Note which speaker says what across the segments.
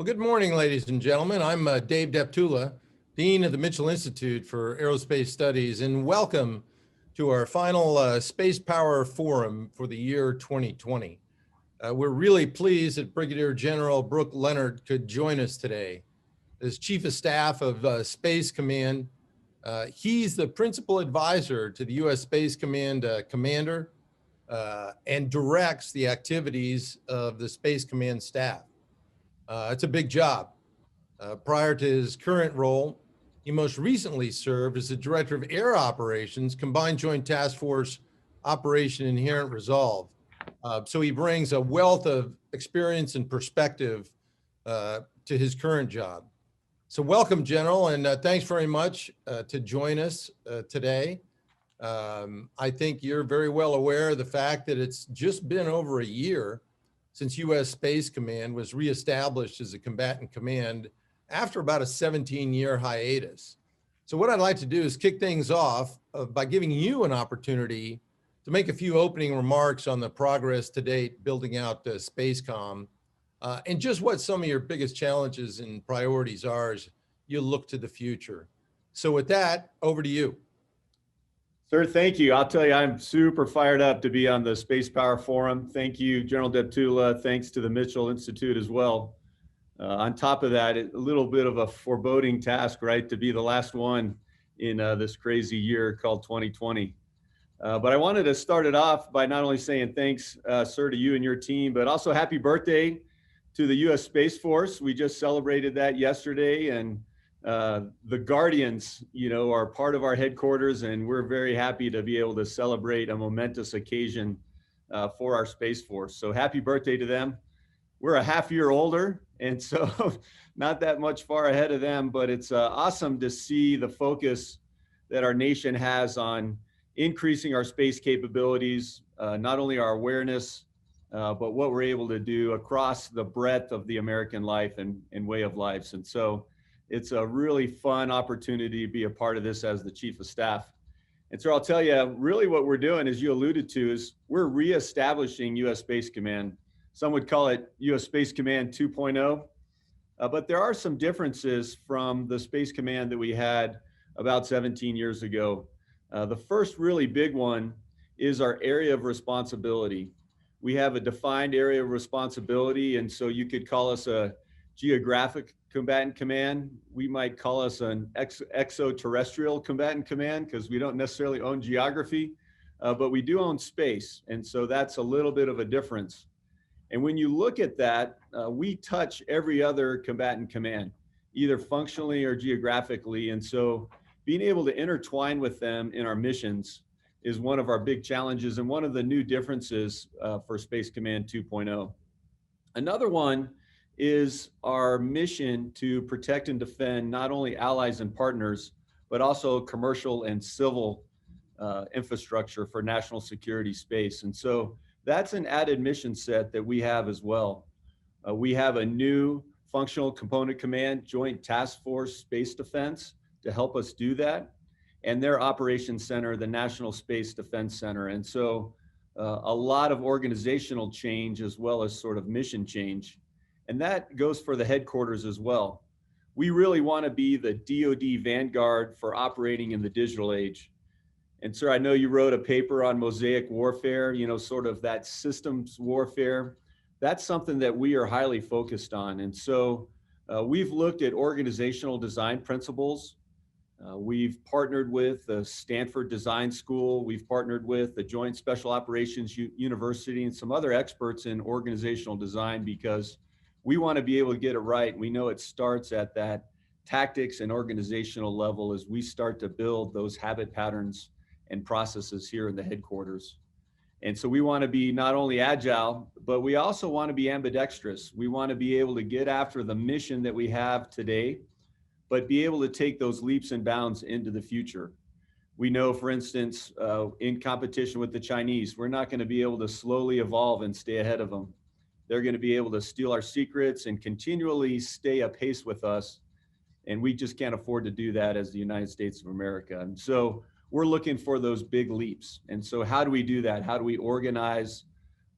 Speaker 1: Well, good morning, ladies and gentlemen. I'm Dave Deptula, Dean of the Mitchell Institute for Aerospace Studies, and welcome to our final Spacepower Forum for the year 2020. We're really pleased that Brigadier General Brook Leonard could join us today. As Chief of Staff of Space Command, he's the principal advisor to the U.S. Space Command commander and directs the activities of the Space Command staff. It's a big job. Prior to his current role, he most recently served as the Director of Air Operations, Combined Joint Task Force Operation Inherent Resolve. So he brings a wealth of experience and perspective to his current job. So welcome, General, and thanks very much to join us today. I think you're very well aware of the fact that it's just been over a year since U.S. Space Command was reestablished as a combatant command after about a 17-year hiatus. So what I'd like to do is kick things off by giving you an opportunity to make a few opening remarks on the progress to date building out SpaceCom and just what some of your biggest challenges and priorities are as you look to the future. So with that, over to you.
Speaker 2: Sir, thank you. I'll tell you, I'm super fired up to be on the Spacepower Forum. Thank you, General Deptula. Thanks to the Mitchell Institute as well. On top of that, a little bit of a foreboding task, right, to be the last one in this crazy year called 2020. But I wanted to start it off by not only saying thanks, sir, to you and your team, but also happy birthday to the U.S. Space Force. We just celebrated that yesterday, and the Guardians, are part of our headquarters, and we're very happy to be able to celebrate a momentous occasion for our Space Force. So happy birthday to them. We're a half year older, and so not that much far ahead of them, but it's awesome to see the focus that our nation has on increasing our space capabilities, not only our awareness, but what we're able to do across the breadth of the American life and way of lives. And so it's a really fun opportunity to be a part of this as the Chief of Staff. And so I'll tell you, really what we're doing, as you alluded to, is we're reestablishing U.S. Space Command. Some would call it U.S. Space Command 2.0, but there are some differences from the Space Command that we had about 17 years ago. The first really big one is our area of responsibility. We have a defined area of responsibility, and so you could call us a geographic combatant command. We might call us an extraterrestrial combatant command because we don't necessarily own geography, but we do own space. And so that's a little bit of a difference. And when you look at that, we touch every other combatant command, either functionally or geographically. And so being able to intertwine with them in our missions is one of our big challenges and one of the new differences for Space Command 2.0. Another one is our mission to protect and defend not only allies and partners, but also commercial and civil infrastructure for national security space. And so that's an added mission set that we have as well. We have a new functional component command, Joint Task Force Space Defense, to help us do that, and their operations center, the National Space Defense Center. And so a lot of organizational change as well as sort of mission change. And that goes for the headquarters as well. We really want to be the DoD vanguard for operating in the digital age. And sir, I know you wrote a paper on mosaic warfare, sort of that systems warfare. That's something that we are highly focused on. And so we've looked at organizational design principles. We've partnered with the Stanford Design School. We've partnered with the Joint Special Operations University and some other experts in organizational design because we want to be able to get it right. We know it starts at that tactics and organizational level as we start to build those habit patterns and processes here in the headquarters. And so we want to be not only agile, but we also want to be ambidextrous. We want to be able to get after the mission that we have today, but be able to take those leaps and bounds into the future. We know, for instance, in competition with the Chinese, we're not going to be able to slowly evolve and stay ahead of them. They're going to be able to steal our secrets and continually stay apace with us. And we just can't afford to do that as the United States of America. And so we're looking for those big leaps. And so how do we do that? How do we organize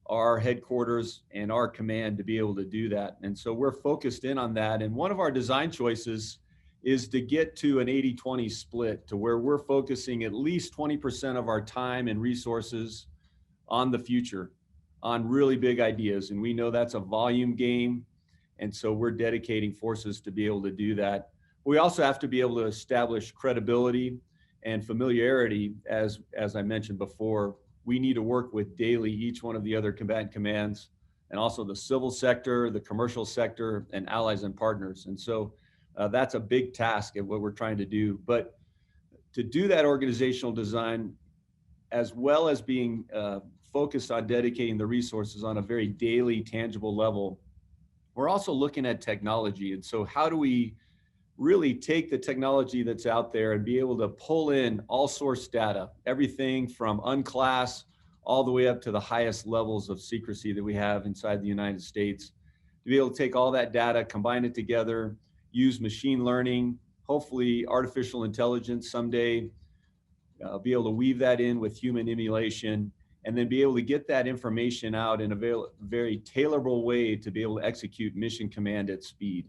Speaker 2: our headquarters and our command to be able to do that. And so we're focused in on that. And one of our design choices is to get to an 80-20 split, to where we're focusing at least 20% of our time and resources on the future, on really big ideas. And we know that's a volume game. And so we're dedicating forces to be able to do that. We also have to be able to establish credibility and familiarity. As I mentioned before, we need to work with daily each one of the other combatant commands, and also the civil sector, the commercial sector, and allies and partners. And so that's a big task of what we're trying to do. But to do that organizational design, as well as being focused on dedicating the resources on a very daily, tangible level, we're also looking at technology. And so how do we really take the technology that's out there and be able to pull in all source data, everything from unclass all the way up to the highest levels of secrecy that we have inside the United States, to be able to take all that data, combine it together, use machine learning, hopefully artificial intelligence someday, be able to weave that in with human emulation, and then be able to get that information out in a very tailorable way to be able to execute mission command at speed.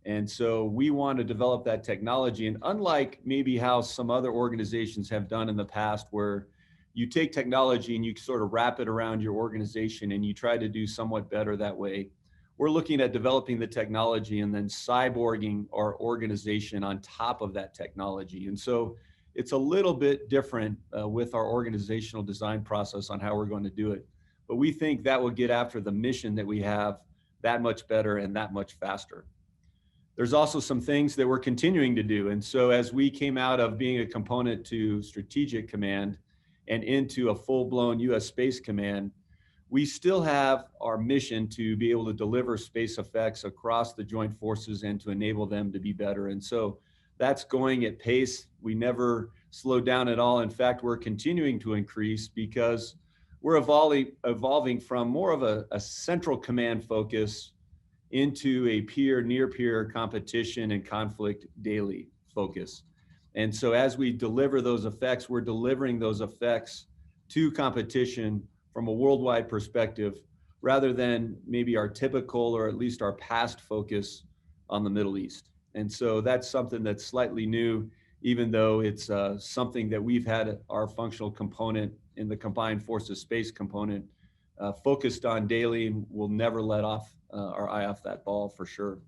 Speaker 2: And so we want to develop that technology. And unlike maybe how some other organizations have done in the past, where you take technology and you sort of wrap it around your organization and you try to do somewhat better that way, we're looking at developing the technology and then cyborging our organization on top of that technology. And so it's a little bit different with our organizational design process on how we're going to do it. But we think that will get after the mission that we have that much better and that much faster. There's also some things that we're continuing to do. And so as we came out of being a component to Strategic Command and into a full-blown U.S. Space Command, we still have our mission to be able to deliver space effects across the joint forces and to enable them to be better. And so that's going at pace. We never slow down at all. In fact, we're continuing to increase because we're evolving from more of a central command focus into a near-peer competition and conflict daily focus. And so as we deliver those effects, we're delivering those effects to competition from a worldwide perspective, rather than maybe our typical, or at least our past focus on the Middle East. And so that's something that's slightly new, even though it's something that we've had our functional component in the Combined Forces Space component focused on daily, and we'll never let our eye off that ball for sure.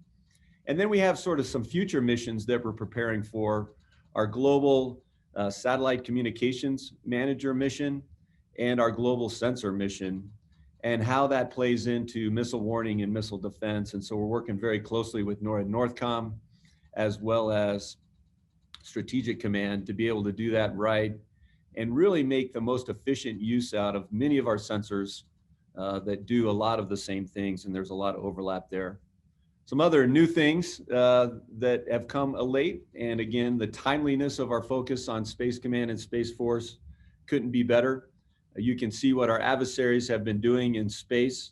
Speaker 2: And then we have sort of some future missions that we're preparing for: our global satellite communications manager mission and our global sensor mission, and how that plays into missile warning and missile defense. And so we're working very closely with NORAD NORTHCOM as well as Strategic Command to be able to do that right and really make the most efficient use out of many of our sensors that do a lot of the same things, and there's a lot of overlap there. Some other new things that have come late, and again, the timeliness of our focus on Space Command and Space Force couldn't be better. You can see what our adversaries have been doing in space.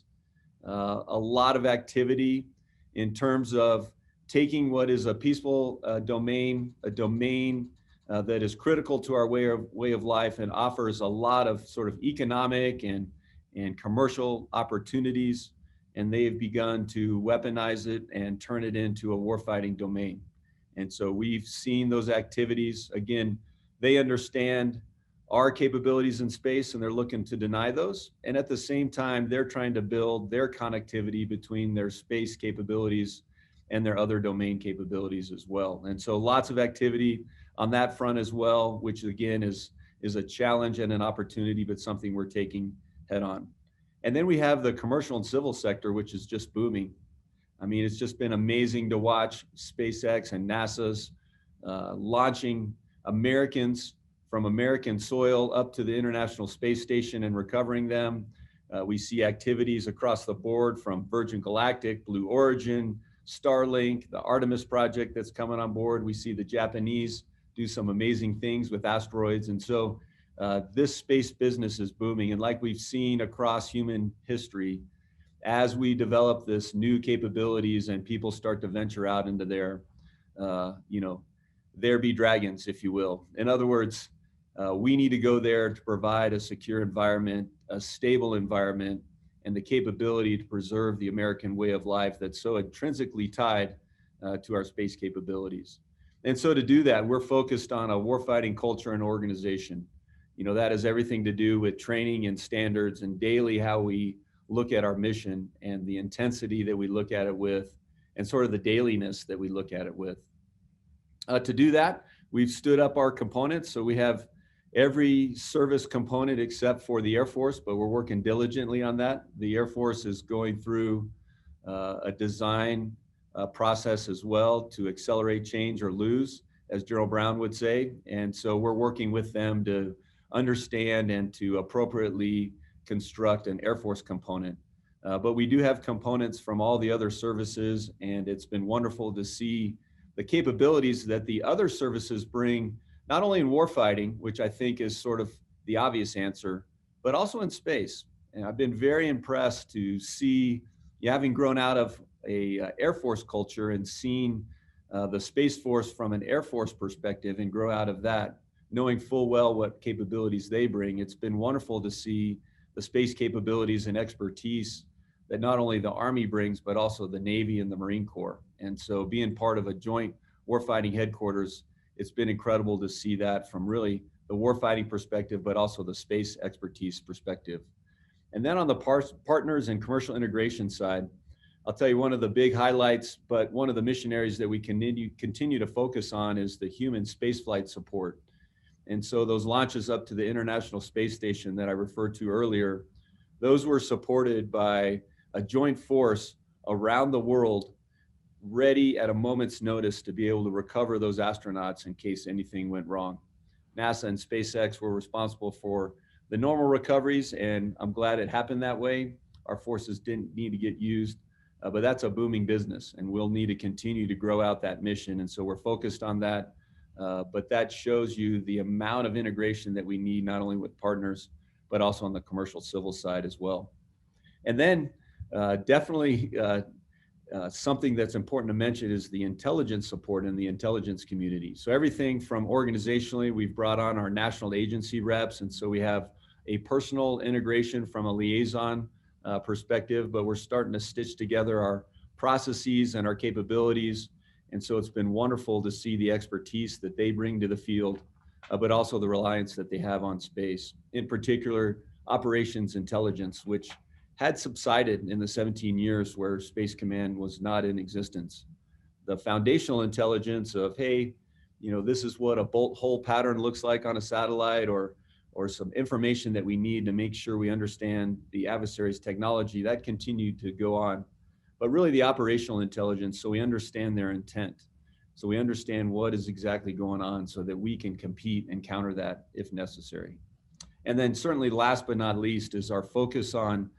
Speaker 2: A lot of activity in terms of taking what is a peaceful domain, a domain that is critical to our way of life and offers a lot of sort of economic and commercial opportunities, and they've begun to weaponize it and turn it into a warfighting domain. And so we've seen those activities. Again, they understand our capabilities in space and they're looking to deny those. And at the same time, they're trying to build their connectivity between their space capabilities and their other domain capabilities as well. And so lots of activity on that front as well, which again is a challenge and an opportunity, but something we're taking head on. And then we have the commercial and civil sector, which is just booming. I mean, it's just been amazing to watch SpaceX and NASA's launching Americans from American soil up to the International Space Station and recovering them. We see activities across the board from Virgin Galactic, Blue Origin, Starlink, the Artemis project that's coming on board. We see the Japanese do some amazing things with asteroids. And so this space business is booming. And like we've seen across human history, as we develop this new capabilities and people start to venture out into their, there be dragons, if you will. In other words, we need to go there to provide a secure environment, a stable environment, and the capability to preserve the American way of life that's so intrinsically tied to our space capabilities. And so to do that, we're focused on a warfighting culture and organization. You know, that has everything to do with training and standards and daily how we look at our mission and the intensity that we look at it with and sort of the dailiness that we look at it with. To do that, we've stood up our components. So we have every service component except for the Air Force, but we're working diligently on that. The Air Force is going through a design process as well to accelerate change or lose, as General Brown would say. And so we're working with them to understand and to appropriately construct an Air Force component. But we do have components from all the other services, and it's been wonderful to see the capabilities that the other services bring, not only in warfighting, which I think is sort of the obvious answer, but also in space. And I've been very impressed to see, having grown out of a Air Force culture and seen the Space Force from an Air Force perspective and grow out of that, knowing full well what capabilities they bring. It's been wonderful to see the space capabilities and expertise that not only the Army brings, but also the Navy and the Marine Corps. And so being part of a joint warfighting headquarters, it's been incredible to see that from really the warfighting perspective, but also the space expertise perspective. And then on the partners and commercial integration side, I'll tell you one of the big highlights, but one of the missionaries that we continue to focus on is the human spaceflight support. And so those launches up to the International Space Station that I referred to earlier, those were supported by a joint force around the world, ready at a moment's notice to be able to recover those astronauts in case anything went wrong. NASA and SpaceX were responsible for the normal recoveries, and I'm glad it happened that way. Our forces didn't need to get used, but that's a booming business, and we'll need to continue to grow out that mission. And so we're focused on that. But that shows you the amount of integration that we need, not only with partners, but also on the commercial civil side as well. And then definitely something that's important to mention is the intelligence support in the intelligence community. So everything from organizationally, we've brought on our national agency reps. And so we have a personal integration from a liaison perspective, but we're starting to stitch together our processes and our capabilities. And so it's been wonderful to see the expertise that they bring to the field, but also the reliance that they have on space, in particular operations intelligence, which had subsided in the 17 years where Space Command was not in existence. The foundational intelligence of, hey, you know, this is what a bolt hole pattern looks like on a satellite, or some information that we need to make sure we understand the adversary's technology, that continued to go on. But really the operational intelligence, so we understand their intent. So we understand what is exactly going on so that we can compete and counter that if necessary. And then certainly last but not least is our focus on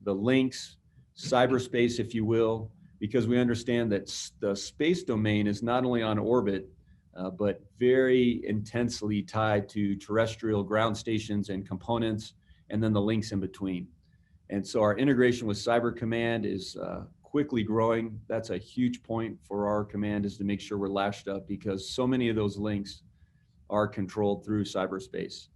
Speaker 2: the links, cyberspace, if you will, because we understand that the space domain is not only on orbit, but very intensely tied to terrestrial ground stations and components, and then the links in between. And so our integration with Cyber Command is quickly growing. That's a huge point for our command, is to make sure we're lashed up, because so many of those links are controlled through cyberspace.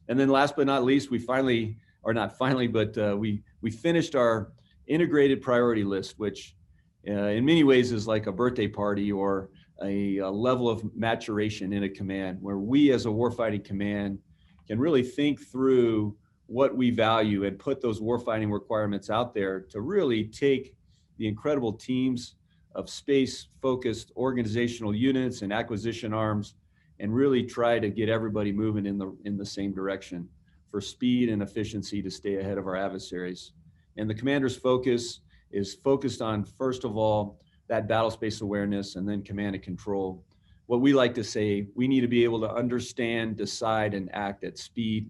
Speaker 2: And then last but not least, we finally, or not finally, but we finished our integrated priority list, which in many ways is like a birthday party or a level of maturation in a command, where we as a warfighting command can really think through what we value and put those warfighting requirements out there to really take the incredible teams of space-focused organizational units and acquisition arms and really try to get everybody moving in the same direction for speed and efficiency to stay ahead of our adversaries. And the commander's focus is focused on, first of all, that battle space awareness, and then command and control. What we like to say, we need to be able to understand, decide, and act at speed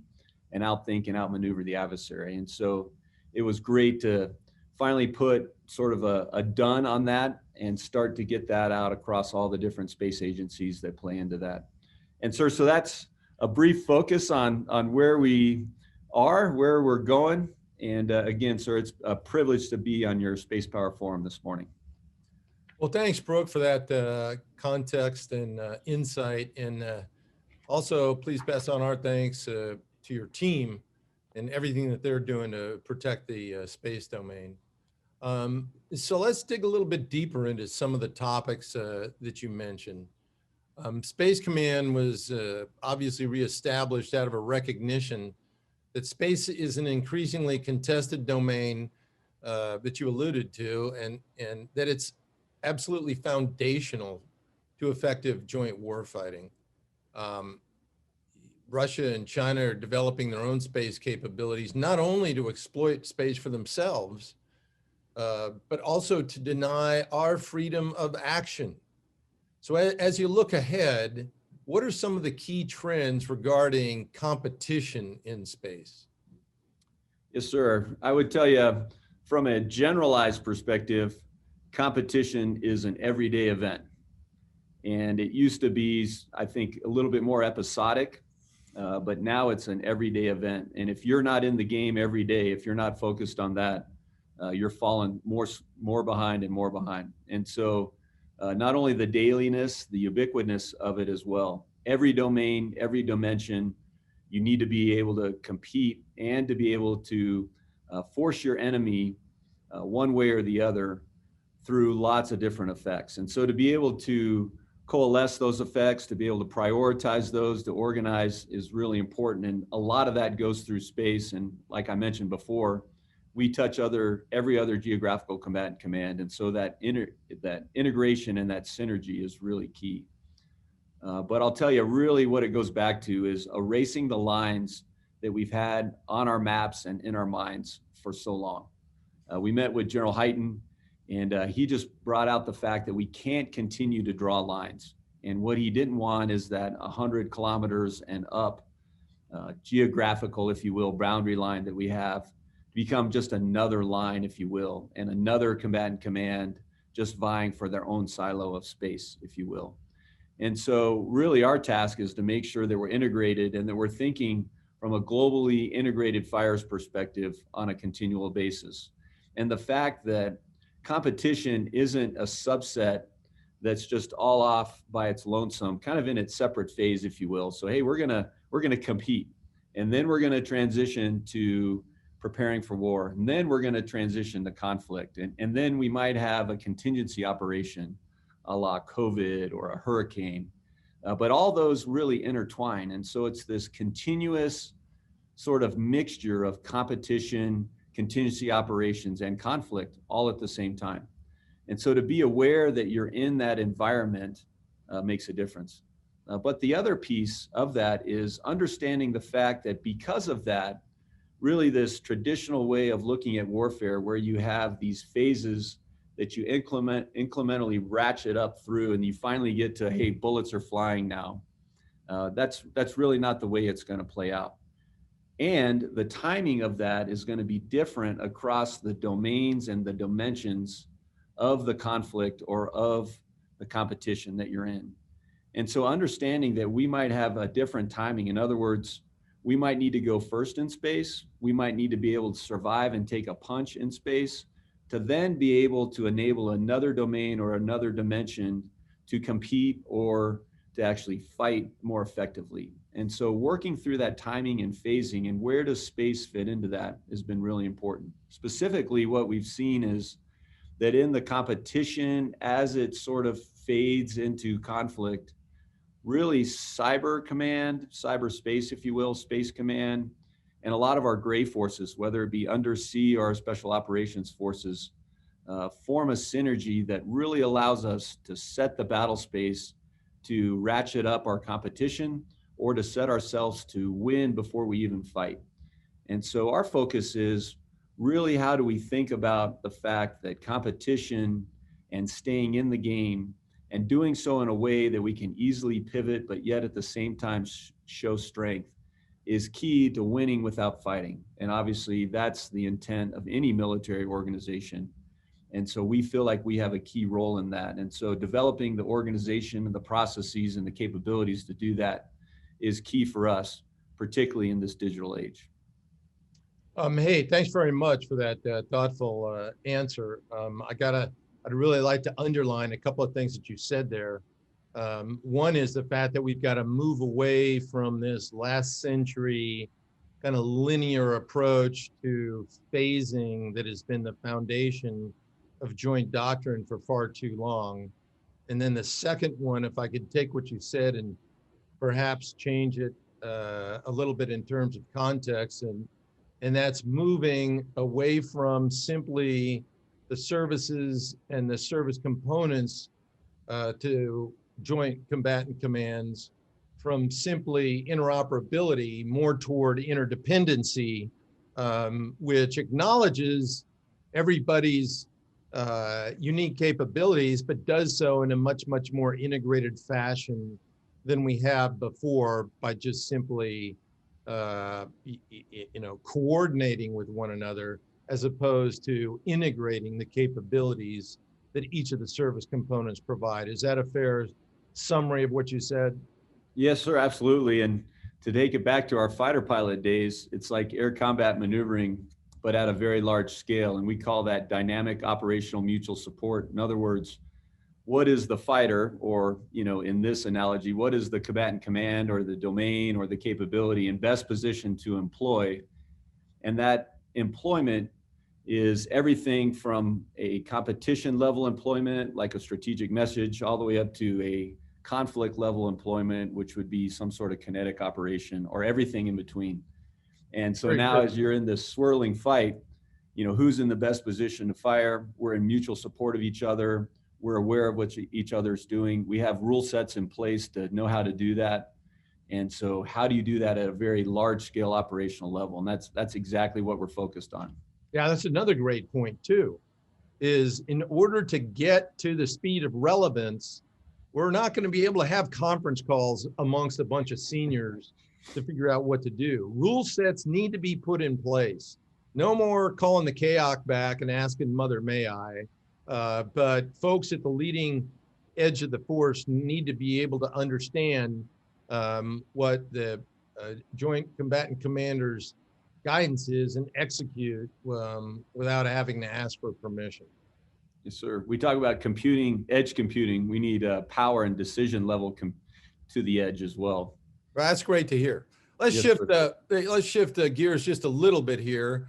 Speaker 2: and outthink and outmaneuver the adversary. And so it was great to finally put sort of a done on that and start to get that out across all the different space agencies that play into that. And sir, so that's a brief focus on where we are, where we're going. And again, sir, it's a privilege to be on your Spacepower Forum this morning.
Speaker 1: Well, thanks, Brooke, for that context and insight. And also, please pass on our thanks to your team and everything that they're doing to protect the space domain. So let's dig a little bit deeper into some of the topics that you mentioned. Space Command was obviously reestablished out of a recognition that space is an increasingly contested domain that you alluded to, and that it's absolutely foundational to effective joint warfighting. Russia and China are developing their own space capabilities, not only to exploit space for themselves, but also to deny our freedom of action. So as you look ahead, what are some of the key trends regarding competition in space?
Speaker 2: Yes, sir. I would tell you from a generalized perspective, competition is an everyday event. And it used to be, I think, a little bit more episodic, but now it's an everyday event. And if you're not in the game every day, if you're not focused on that, you're falling more behind and more behind. And so not only the dailiness, the ubiquitousness of it as well. Every domain, every dimension, you need to be able to compete and to be able to force your enemy one way or the other through lots of different effects. And so to be able to coalesce those effects, to be able to prioritize those, to organize is really important. And a lot of that goes through space. And like I mentioned before, we touch every other geographical combatant command. And so that integration and that synergy is really key. But I'll tell you really what it goes back to is erasing the lines that we've had on our maps and in our minds for so long. We met with General Hyten, and he just brought out the fact that we can't continue to draw lines. And what he didn't want is that 100 kilometers and up geographical, if you will, boundary line that we have become just another line, if you will, and another combatant command just vying for their own silo of space, if you will. And so really our task is to make sure that we're integrated and that we're thinking from a globally integrated fires perspective on a continual basis. And the fact that competition isn't a subset that's just all off by its lonesome, kind of in its separate phase, if you will. So, hey, we're gonna compete, and then we're gonna transition to preparing for war, and then we're gonna transition to conflict, and then we might have a contingency operation, a la COVID or a hurricane, but all those really intertwine. And so it's this continuous sort of mixture of competition, contingency operations, and conflict all at the same time. And so to be aware that you're in that environment makes a difference. But the other piece of that is understanding the fact that because of that, really this traditional way of looking at warfare where you have these phases that you incrementally ratchet up through and you finally get to, hey, bullets are flying now. That's really not the way it's going to play out. And the timing of that is going to be different across the domains and the dimensions of the conflict or of the competition that you're in. And so understanding that we might have a different timing, in other words, we might need to go first in space, we might need to be able to survive and take a punch in space to then be able to enable another domain or another dimension to compete or to actually fight more effectively. And so working through that timing and phasing and where does space fit into that has been really important. Specifically, what we've seen is that in the competition, as it sort of fades into conflict, really cyber command, cyberspace, if you will, space command, and a lot of our gray forces, whether it be undersea or our special operations forces, form a synergy that really allows us to set the battle space to ratchet up our competition or to set ourselves to win before we even fight. And so our focus is really how do we think about the fact that competition and staying in the game and doing so in a way that we can easily pivot, but yet at the same time show strength is key to winning without fighting. And obviously that's the intent of any military organization. And so we feel like we have a key role in that. And so developing the organization and the processes and the capabilities to do that is key for us, particularly in this digital age.
Speaker 1: Hey, thanks very much for that thoughtful answer. I'd really like to underline a couple of things that you said there. One is the fact that we've got to move away from this last century kind of linear approach to phasing that has been the foundation of joint doctrine for far too long. And then the second one, if I could take what you said and perhaps change it a little bit in terms of context, and that's moving away from simply the services and the service components to joint combatant commands, from simply interoperability more toward interdependency, which acknowledges everybody's unique capabilities, but does so in a much, much more integrated fashion than we have before by just simply, coordinating with one another, as opposed to integrating the capabilities that each of the service components provide. Is that a fair summary of what you said?
Speaker 2: Yes, sir, absolutely. And to take it back to our fighter pilot days, it's like air combat maneuvering, but at a very large scale. And we call that dynamic operational mutual support. In other words, what is the fighter, or, in this analogy, what is the combatant command or the domain or the capability in best position to employ? And that employment is everything from a competition level employment, like a strategic message, all the way up to a conflict level employment, which would be some sort of kinetic operation, or everything in between. And so now, as you're in this swirling fight, who's in the best position to fire? We're in mutual support of each other. We're aware of what each other's doing. We have rule sets in place to know how to do that. And so how do you do that at a very large scale operational level? And that's exactly what we're focused on.
Speaker 1: Yeah, that's another great point too, is in order to get to the speed of relevance, we're not going to be able to have conference calls amongst a bunch of seniors to figure out what to do. Rule sets need to be put in place. No more calling the CAOC back and asking Mother May I, but folks at the leading edge of the force need to be able to understand what the Joint Combatant Commanders guidance is and execute without having to ask for permission.
Speaker 2: Yes, sir. We talk about computing, edge computing. We need power and decision level to the edge as well.
Speaker 1: Well, that's great to hear. Let's shift gears just a little bit here.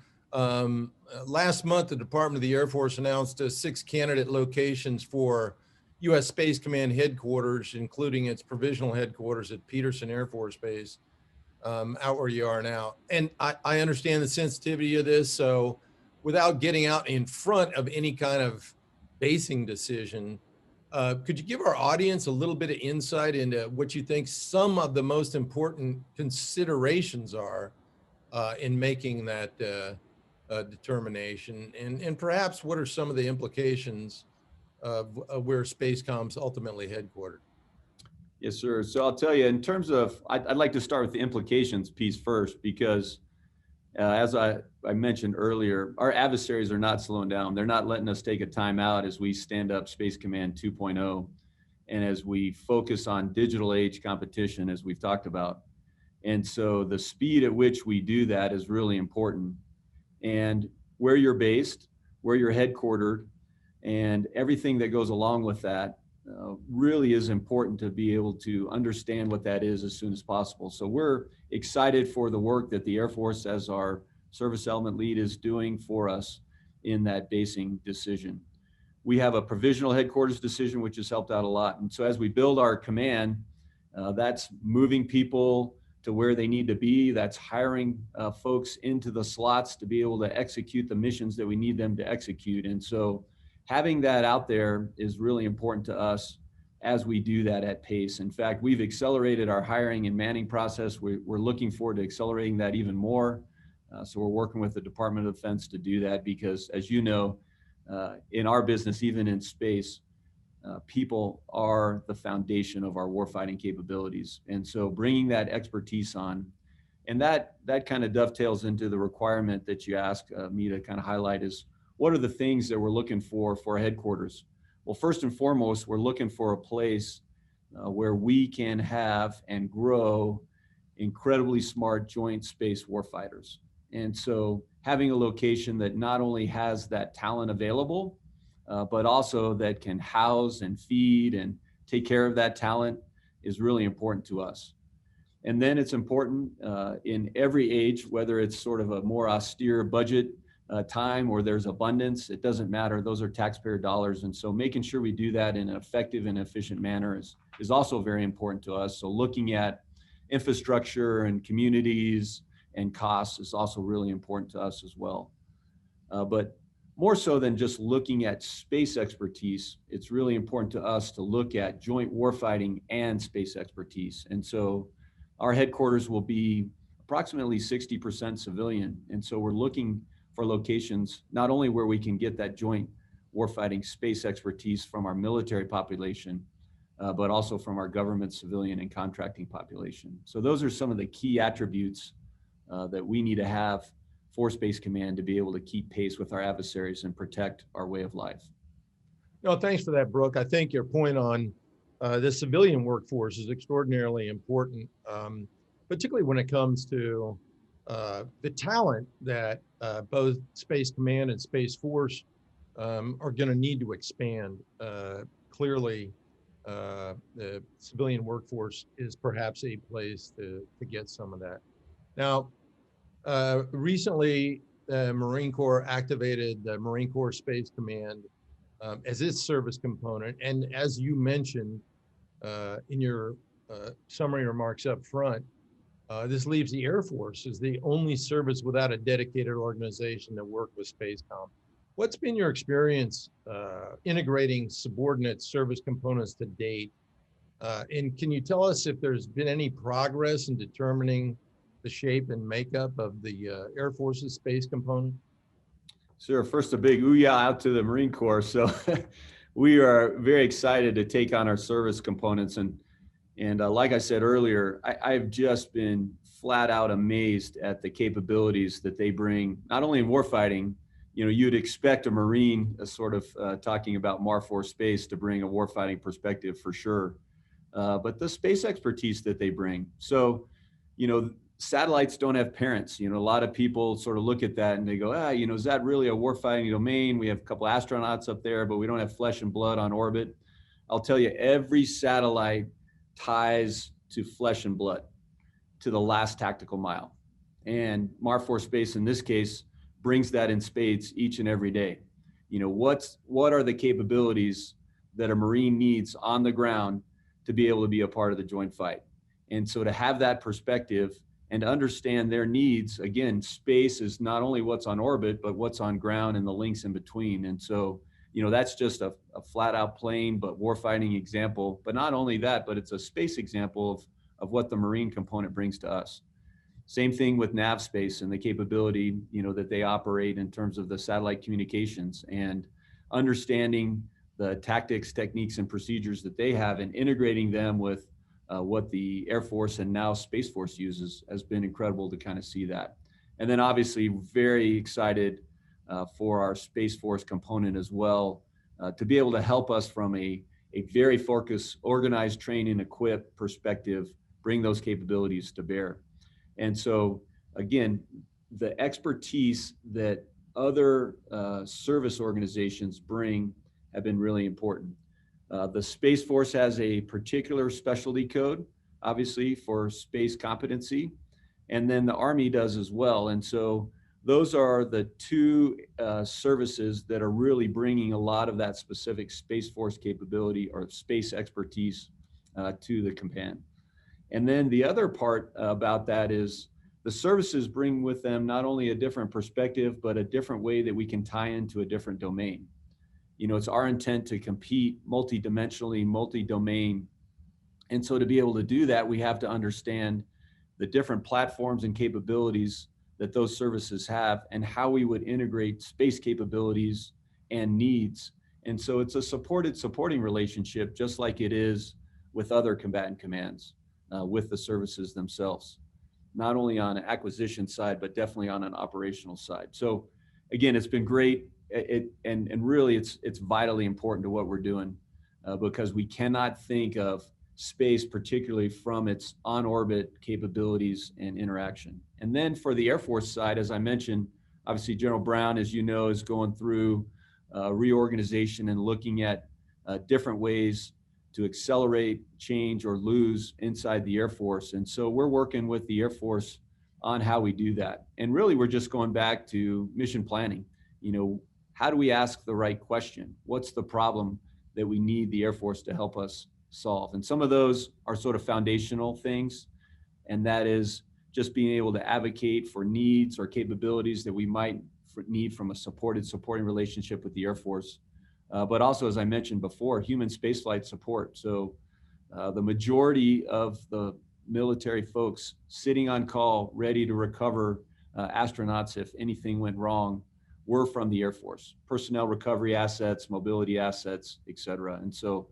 Speaker 1: Last month, the Department of the Air Force announced 6 candidate locations for U.S. Space Command headquarters, including its provisional headquarters at Peterson Air Force Base, out where you are now. And I understand the sensitivity of this, so without getting out in front of any kind of basing decision, could you give our audience a little bit of insight into what you think some of the most important considerations are in making that determination, and perhaps what are some of the implications of where Spacecom's ultimately headquartered?
Speaker 2: Yes, sir. So I'll tell you, in terms of, I'd like to start with the implications piece first, because as I mentioned earlier, our adversaries are not slowing down. They're not letting us take a time out as we stand up Space Command 2.0 and as we focus on digital age competition, as we've talked about. And so the speed at which we do that is really important. And where you're based, where you're headquartered, and everything that goes along with that really is important to be able to understand what that is as soon as possible. So we're excited for the work that the Air Force, as our service element lead, is doing for us in that basing decision. We have a provisional headquarters decision, which has helped out a lot. And so as we build our command, that's moving people to where they need to be. That's hiring folks into the slots to be able to execute the missions that we need them to execute. And so having that out there is really important to us as we do that at pace. In fact, we've accelerated our hiring and manning process. We're looking forward to accelerating that even more. So we're working with the Department of Defense to do that, because as you know, in our business, even in space, people are the foundation of our warfighting capabilities. And so bringing that expertise on, and that kind of dovetails into the requirement that you asked me to kind of highlight is, what are the things that we're looking for our headquarters? Well, first and foremost, we're looking for a place where we can have and grow incredibly smart joint space warfighters. And so having a location that not only has that talent available, but also that can house and feed and take care of that talent is really important to us. And then it's important in every age, whether it's sort of a more austere budget time or there's abundance, it doesn't matter. Those are taxpayer dollars. And so making sure we do that in an effective and efficient manner is also very important to us. So looking at infrastructure and communities and costs is also really important to us as well. But more so than just looking at space expertise, it's really important to us to look at joint warfighting and space expertise. And so our headquarters will be approximately 60% civilian. And so we're looking for locations, not only where we can get that joint warfighting space expertise from our military population, but also from our government, civilian, and contracting population. So those are some of the key attributes that we need to have for Space Command to be able to keep pace with our adversaries and protect our way of life.
Speaker 1: No, thanks for that, Brooke. I think your point on the civilian workforce is extraordinarily important, particularly when it comes to the talent that both Space Command and Space Force are going to need to expand. Clearly, the civilian workforce is perhaps a place to get some of that. Now, recently, the Marine Corps activated the Marine Corps Space Command as its service component. And as you mentioned in your summary remarks up front, this leaves the Air Force as the only service without a dedicated organization that worked with Spacecom. What's been your experience integrating subordinate service components to date? And can you tell us if there's been any progress in determining the shape and makeup of the Air Force's space component?
Speaker 2: Sure. First, a big ooh-yah out to the Marine Corps. So we are very excited to take on our service components. And like I said earlier, I've just been flat out amazed at the capabilities that they bring, not only in warfighting. You know, you'd expect a Marine sort of talking about MAR4 space to bring a warfighting perspective for sure. But the space expertise that they bring. So, you know, satellites don't have parents. You know, a lot of people sort of look at that and they go, you know, is that really a warfighting domain? We have a couple astronauts up there, but we don't have flesh and blood on orbit. I'll tell you, every satellite ties to flesh and blood to the last tactical mile. And MAR4 space in this case brings that in spades each and every day. You know, what are the capabilities that a Marine needs on the ground to be able to be a part of the joint fight? And so to have that perspective and to understand their needs, again, space is not only what's on orbit, but what's on ground and the links in between. And so, you know, that's just a flat out plain but warfighting example. But not only that, but it's a space example of what the Marine component brings to us. Same thing with nav space and the capability, you know, that they operate in terms of the satellite communications and understanding the tactics, techniques, and procedures that they have and integrating them with what the Air Force and now Space Force uses has been incredible to kind of see that. And then obviously very excited for our Space Force component as well, to be able to help us from a very focused, organized, train, and equip perspective, bring those capabilities to bear. And so again, the expertise that other service organizations bring have been really important. The Space Force has a particular specialty code, obviously, for space competency, and then the Army does as well. And so those are the two services that are really bringing a lot of that specific Space Force capability or space expertise to the command. And then the other part about that is the services bring with them not only a different perspective, but a different way that we can tie into a different domain. You know, it's our intent to compete multidimensionally, multi-domain. And so to be able to do that, we have to understand the different platforms and capabilities that those services have and how we would integrate space capabilities and needs. And so it's a supporting relationship, just like it is with other combatant commands, with the services themselves, not only on an acquisition side, but definitely on an operational side. So again, it's been great. And really it's vitally important to what we're doing because we cannot think of space, particularly from its on-orbit capabilities and interaction. And then for the Air Force side, as I mentioned, obviously General Brown, as you know, is going through reorganization and looking at different ways to accelerate, change, or lose inside the Air Force. And so we're working with the Air Force on how we do that. And really, we're just going back to mission planning. How do we ask the right question? What's the problem that we need the Air Force to help us solve? And some of those are sort of foundational things, and that is just being able to advocate for needs or capabilities that we might need from a supporting relationship with the Air Force. But also, as I mentioned before, human spaceflight support. So the majority of the military folks sitting on call, ready to recover astronauts if anything went wrong, were from the Air Force. Personnel recovery assets, mobility assets, et cetera. And so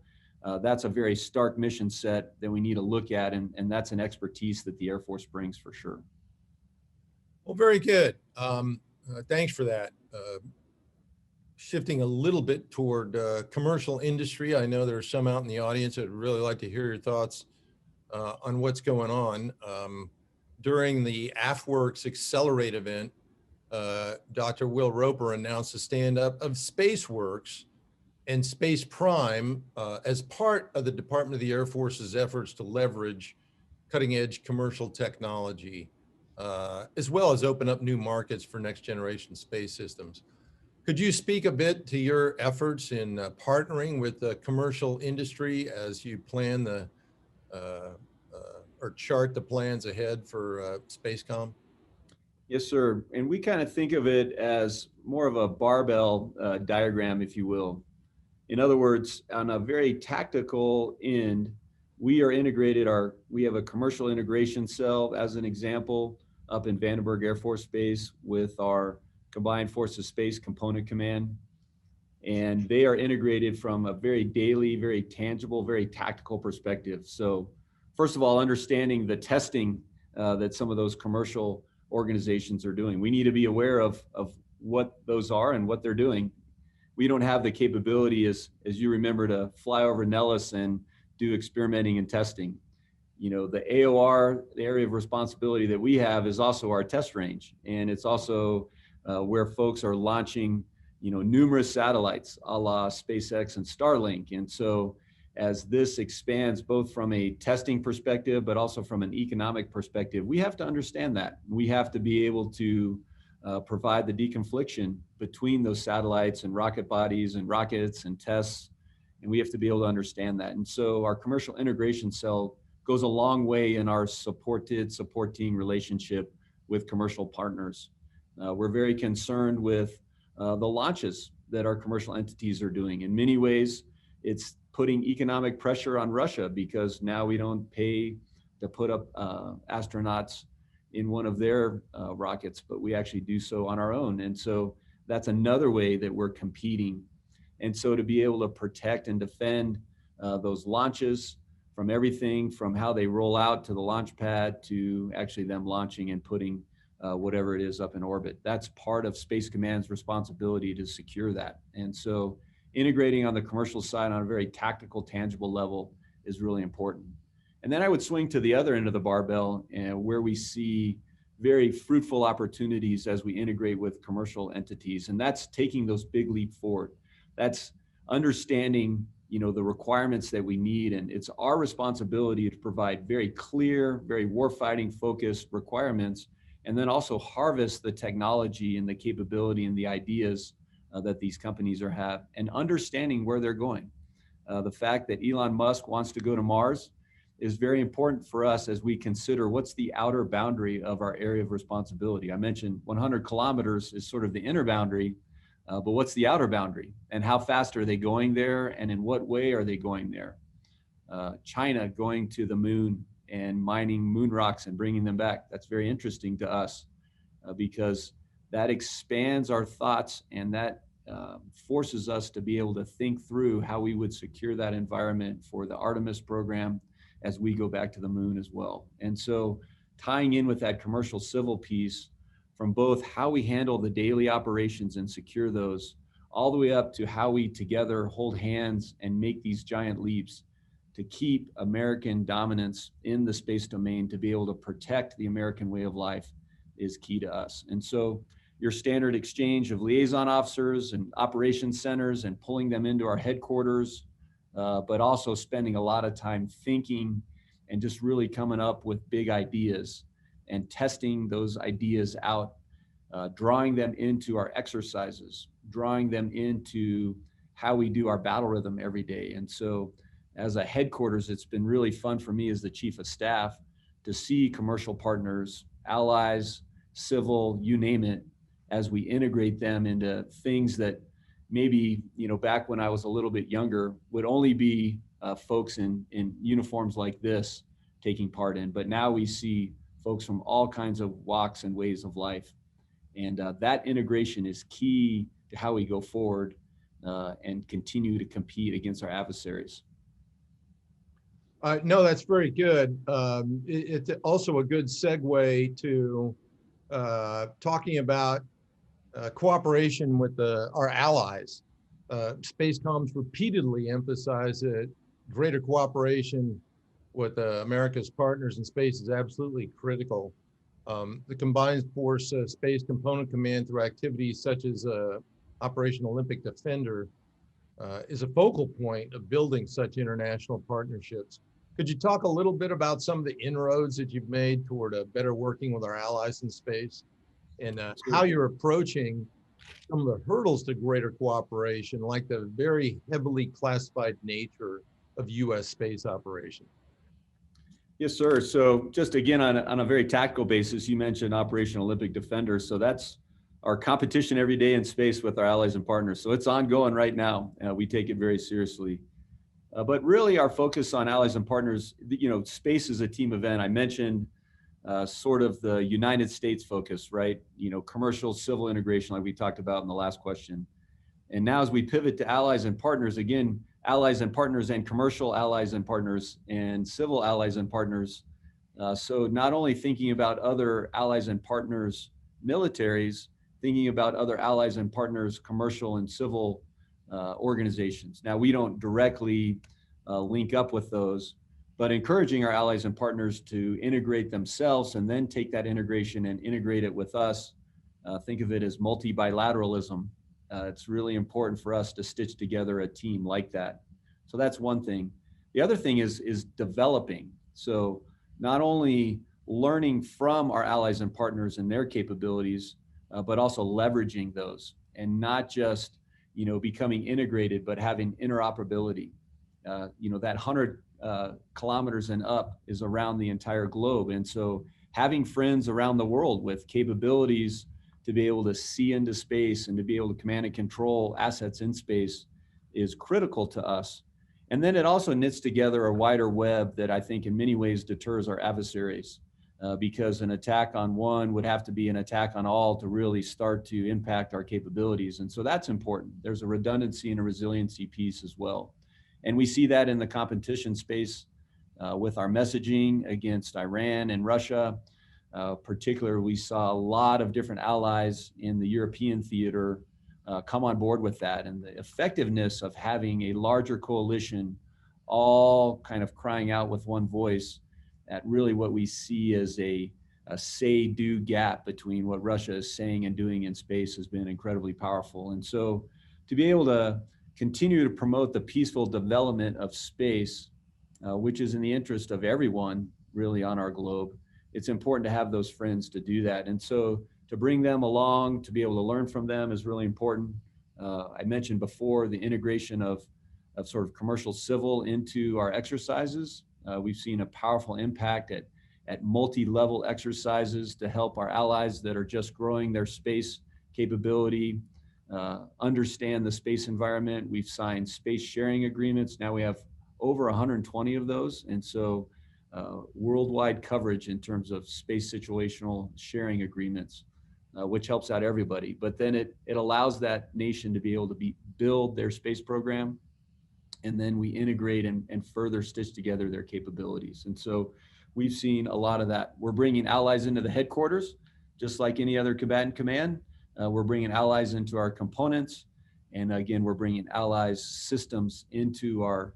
Speaker 2: that's a very stark mission set that we need to look at, and that's an expertise that the Air Force brings for sure.
Speaker 1: Well, very good. Thanks for that. Shifting a little bit toward commercial industry, I know there are some out in the audience that would really like to hear your thoughts on what's going on. During the AFWorks Accelerate event, Dr. Will Roper announced the stand-up of SpaceWorks and Space Prime as part of the Department of the Air Force's efforts to leverage cutting-edge commercial technology, as well as open up new markets for next-generation space systems. Could you speak a bit to your efforts in partnering with the commercial industry as you plan or chart the plans ahead for Spacecom?
Speaker 2: Yes, sir. And we kind of think of it as more of a barbell diagram, if you will. In other words, on a very tactical end, we have a commercial integration cell, as an example, up in Vandenberg Air Force Base with our Combined Forces Space Component Command. And they are integrated from a very daily, very tangible, very tactical perspective. So first of all, understanding the testing that some of those commercial organizations are doing. We need to be aware of what those are and what they're doing. We don't have the capability, as you remember, to fly over Nellis and do experimenting and testing. The AOR, the area of responsibility that we have, is also our test range. And it's also where folks are launching, numerous satellites, a la SpaceX and Starlink. And so as this expands, both from a testing perspective, but also from an economic perspective, we have to understand that. We have to be able to provide the deconfliction between those satellites and rocket bodies and rockets and tests. And we have to be able to understand that. And so our commercial integration cell goes a long way in our supporting relationship with commercial partners. We're very concerned with the launches that our commercial entities are doing. In many ways, it's putting economic pressure on Russia, because now we don't pay to put up astronauts in one of their rockets, but we actually do so on our own. And so that's another way that we're competing. And so to be able to protect and defend those launches, from everything from how they roll out to the launch pad to actually them launching and putting whatever it is up in orbit. That's part of Space Command's responsibility to secure that. And so integrating on the commercial side on a very tactical, tangible level is really important. And then I would swing to the other end of the barbell, where we see very fruitful opportunities as we integrate with commercial entities. And that's taking those big leap forward. That's understanding, the requirements that we need. And it's our responsibility to provide very clear, very warfighting focused requirements, and then also harvest the technology and the capability and the ideas that these companies have, and understanding where they're going. The fact that Elon Musk wants to go to Mars is very important for us as we consider what's the outer boundary of our area of responsibility. I mentioned 100 kilometers is sort of the inner boundary, but what's the outer boundary, and how fast are they going there, and in what way are they going there? China going to the moon and mining moon rocks and bringing them back. That's very interesting to us because that expands our thoughts, and that forces us to be able to think through how we would secure that environment for the Artemis program as we go back to the moon as well. And so tying in with that commercial civil piece, from both how we handle the daily operations and secure those, all the way up to how we together hold hands and make these giant leaps to keep American dominance in the space domain, to be able to protect the American way of life, is key to us. And so your standard exchange of liaison officers and operations centers and pulling them into our headquarters, but also spending a lot of time thinking and just really coming up with big ideas and testing those ideas out, drawing them into our exercises, drawing them into how we do our battle rhythm every day. And so as a headquarters, it's been really fun for me as the chief of staff to see commercial partners, allies, civil, you name it, as we integrate them into things that maybe, back when I was a little bit younger, would only be folks in uniforms like this taking part in. But now we see folks from all kinds of walks and ways of life. And that integration is key to how we go forward and continue to compete against our adversaries.
Speaker 1: No, that's very good. It's also a good segue to talking about cooperation with our allies. Spacecom's repeatedly emphasized that greater cooperation with America's partners in space is absolutely critical. The Combined Force Space Component Command, through activities such as Operation Olympic Defender, is a focal point of building such international partnerships. Could you talk a little bit about some of the inroads that you've made toward better working with our allies in space, and how you're approaching some of the hurdles to greater cooperation, like the very heavily classified nature of U.S. space operations?
Speaker 2: Yes, sir. So just again, on a very tactical basis, you mentioned Operation Olympic Defender. So that's our competition every day in space with our allies and partners. So it's ongoing right now. We take it very seriously. But really our focus on allies and partners, space is a team event. I mentioned sort of the United States focus, right? Commercial, civil integration, like we talked about in the last question. And now as we pivot to allies and partners, again, allies and partners and commercial allies and partners and civil allies and partners. So not only thinking about other allies and partners, militaries, thinking about other allies and partners, commercial and civil organizations. Now, we don't directly link up with those, but encouraging our allies and partners to integrate themselves and then take that integration and integrate it with us. Think of it as multi-bilateralism. It's really important for us to stitch together a team like that. So that's one thing. The other thing is developing. So not only learning from our allies and partners and their capabilities, but also leveraging those, and not just becoming integrated, but having interoperability. That 100 kilometers and up is around the entire globe. And so having friends around the world with capabilities to be able to see into space and to be able to command and control assets in space is critical to us. And then it also knits together a wider web that I think in many ways deters our adversaries, because an attack on one would have to be an attack on all to really start to impact our capabilities. And so that's important. There's a redundancy and a resiliency piece as well. And we see that in the competition space with our messaging against Iran and Russia. Particularly, we saw a lot of different allies in the European theater come on board with that, and the effectiveness of having a larger coalition all kind of crying out with one voice at really what we see as a say-do gap between what Russia is saying and doing in space has been incredibly powerful. And so to be able to continue to promote the peaceful development of space, which is in the interest of everyone really on our globe, it's important to have those friends to do that. And so to bring them along, to be able to learn from them is really important. I mentioned before the integration of sort of commercial civil into our exercises. We've seen a powerful impact at multi-level exercises to help our allies that are just growing their space capability, understand the space environment. We've signed space sharing agreements. Now we have over 120 of those. And so worldwide coverage in terms of space situational sharing agreements, which helps out everybody. But then it allows that nation to be able to build their space program, and then we integrate and further stitch together their capabilities. And so we've seen a lot of that. We're bringing allies into the headquarters, just like any other combatant command. We're bringing allies into our components. And again, we're bringing allies systems into our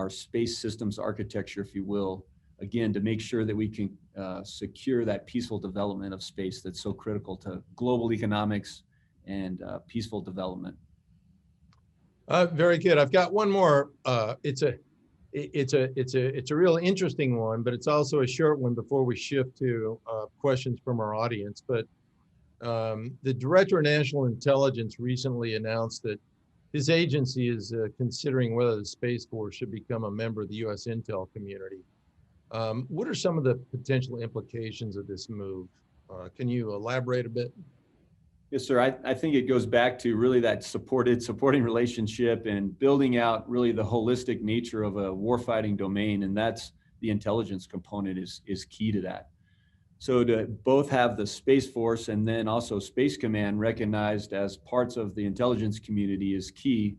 Speaker 2: space systems architecture, if you will, again, to make sure that we can secure that peaceful development of space that's so critical to global economics and peaceful development.
Speaker 1: Very good. I've got one more. It's a real interesting one, but it's also a short one before we shift to questions from our audience. But the Director of National Intelligence recently announced that his agency is considering whether the Space Force should become a member of the U.S. intel community. What are some of the potential implications of this move? Can you elaborate a bit?
Speaker 2: Yes, sir. I think it goes back to really that supporting relationship and building out really the holistic nature of a warfighting domain. And that's the intelligence component is key to that. So to both have the Space Force and then also Space Command recognized as parts of the intelligence community is key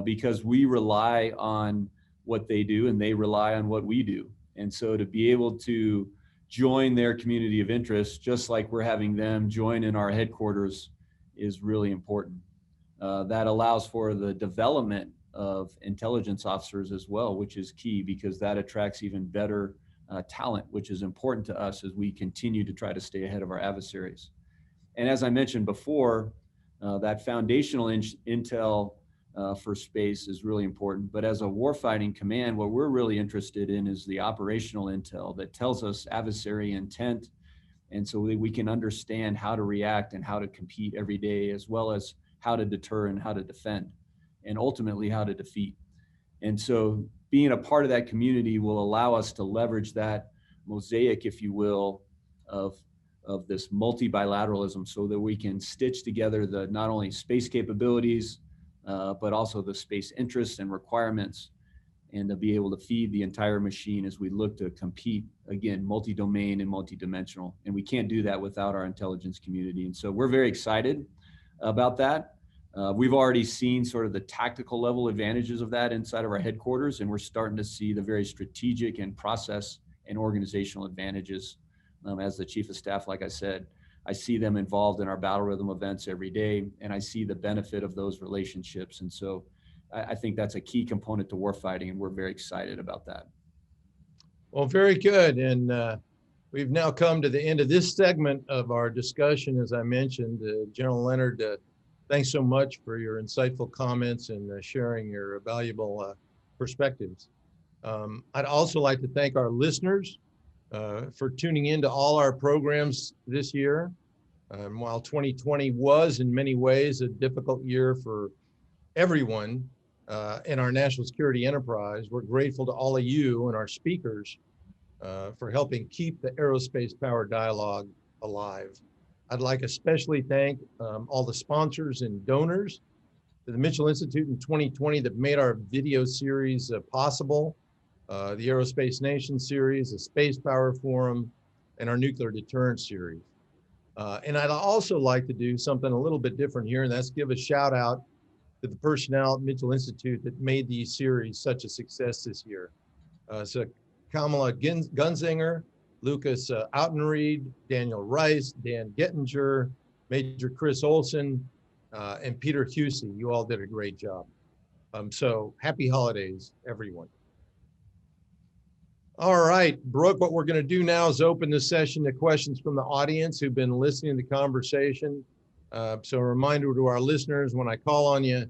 Speaker 2: because we rely on what they do and they rely on what we do. And so to be able to join their community of interest, just like we're having them join in our headquarters, is really important. That allows for the development of intelligence officers as well, which is key because that attracts even better talent, which is important to us as we continue to try to stay ahead of our adversaries. And as I mentioned before, that foundational intel for space is really important. But as a warfighting command, what we're really interested in is the operational intel that tells us adversary intent. And so we can understand how to react and how to compete every day, as well as how to deter and how to defend, and ultimately how to defeat. And so being a part of that community will allow us to leverage that mosaic, if you will, of this multi-bilateralism so that we can stitch together the not only space capabilities, but also the space interests and requirements, and to be able to feed the entire machine as we look to compete, again, multi-domain and multi-dimensional. And we can't do that without our intelligence community. And so we're very excited about that. We've already seen sort of the tactical level advantages of that inside of our headquarters, and we're starting to see the very strategic and process and organizational advantages. As the Chief of Staff, like I said, I see them involved in our battle rhythm events every day, and I see the benefit of those relationships. And so I think that's a key component to warfighting, and we're very excited about that.
Speaker 1: Well, very good. And we've now come to the end of this segment of our discussion. As I mentioned, General Leonard, thanks so much for your insightful comments and sharing your valuable perspectives. I'd also like to thank our listeners for tuning into all our programs this year. While 2020 was in many ways a difficult year for everyone in our national security enterprise, we're grateful to all of you and our speakers for helping keep the aerospace power dialogue alive. I'd like to especially thank all the sponsors and donors to the Mitchell Institute in 2020 that made our video series possible. The Aerospace Nation series, the Spacepower Forum, and our Nuclear Deterrence series. And I'd also like to do something a little bit different here, and that's give a shout out to the personnel at Mitchell Institute that made these series such a success this year. So Kamala Gunzinger, Lucas Autenried, Daniel Rice, Dan Gettinger, Major Chris Olson, and Peter Husey. You all did a great job. So happy holidays, everyone. All right, Brooke, what we're going to do now is open the session to questions from the audience who've been listening to the conversation. So a reminder to our listeners, when I call on you,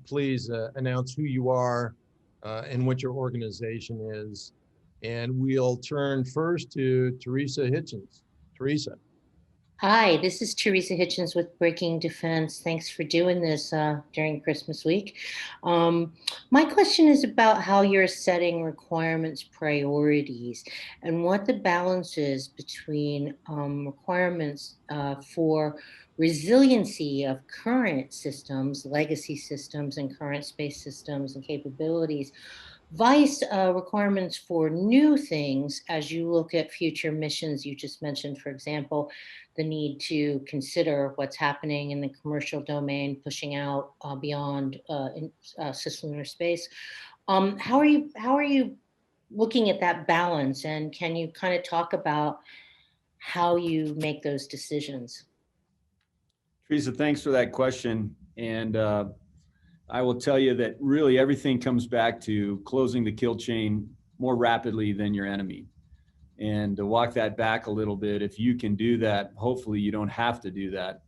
Speaker 1: please announce who you are and what your organization is. And we'll turn first to Teresa Hitchens. Teresa.
Speaker 3: Hi, this is Teresa Hitchens with Breaking Defense. Thanks for doing this during Christmas week. My question is about how you're setting requirements priorities and what the balance is between requirements for resiliency of current systems, legacy systems, and current space systems and capabilities, vice requirements for new things as you look at future missions. You just mentioned, for example, the need to consider what's happening in the commercial domain, pushing out beyond cislunar space. How are you looking at that balance, and can you kind of talk about how you make those decisions?
Speaker 2: Teresa, thanks for that question. And I will tell you that really everything comes back to closing the kill chain more rapidly than your enemy. And to walk that back a little bit, if you can do that, hopefully you don't have to do that.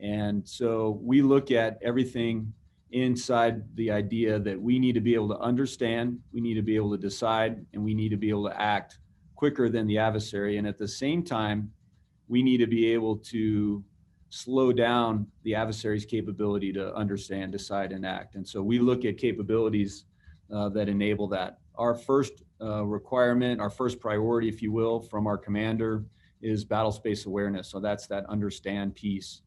Speaker 2: And so we look at everything inside the idea that we need to be able to understand, we need to be able to decide, and we need to be able to act quicker than the adversary. And at the same time, we need to be able to slow down the adversary's capability to understand, decide, and act. And so we look at capabilities that enable that. Our first requirement, our first priority, if you will, from our commander is battle space awareness. So that's that understand piece.